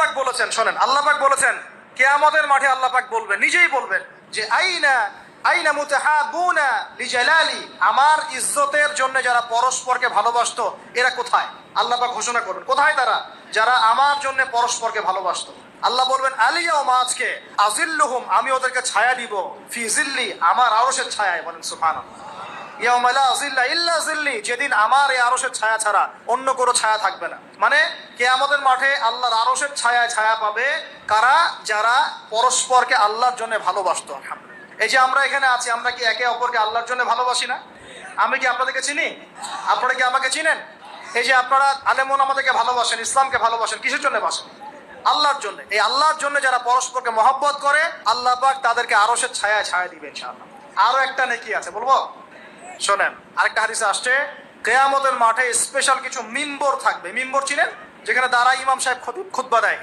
পাক বলেছেন, শোনেন, আল্লাহ পাক বলেছেন কিয়ামতের মাঠে আল্লাহ পাক বলবেন, নিজেই বলবেন যে আইনা মুতাহাবুনা লিজালালি, আমার ইজ্জতের জন্য যারা পরস্পরকে ভালোবাসতো এরা কোথায়? আল্লাহ পাক ঘোষণা করবেন কোথায় তারা, যারা আমার জন্য পরস্পরকে ভালোবাসতো। আল্লাহ বলবেন আলিয়াউমা, আজকে, আজিল্লুহুম, আমি ওদেরকে ছায়া দিব, ফি জিল্লি, আমার আরশের ছায়ায়। বলেন সুবহানাল্লাহ। ইয়াউমা লা জিল্লা ইল্লা জিল্লি, যেদিন আমার এই আরশের ছায়া ছাড়া অন্য কোনো ছায়া থাকবে না। মানে কিয়ামতের মাঠে আল্লাহর আরশের ছায়ায় ছায়া পাবে কারা? যারা পরস্পরকে আল্লাহর জন্য ভালোবাসতো। আলহামদুলিল্লাহ। এই যে আমরা এখানে আছি, আমরা কি একে অপরকে আল্লাহর জন্য ভালোবাসি না? আমি কি আপনাদেরকে চিনি? আপনারা কি আমাকে চিনেন? এই যে আপনারা আলেমুন আমাদেরকে ভালোবাসেন, ইসলামকে ভালোবাসেন, কিসের জন্য বাসেন? আল্লাহর জন্য। এই আল্লাহর জন্য যারা পরস্পরকে মহব্বত করে, আল্লাহ পাক তাদেরকে আরশের ছায়ায় ছায়া দিবে ইনশাআল্লাহ। আরো একটা নেকি আছে, বলবো? শোনেন, আরেকটা হাদিসে আসছে কিয়ামতের মাঠে স্পেশাল কিছু মিম্বর থাকবে। মিম্বর চিনেন? যেখানে দাঁড়ায় ইমাম সাহেব খুতবা দেয়।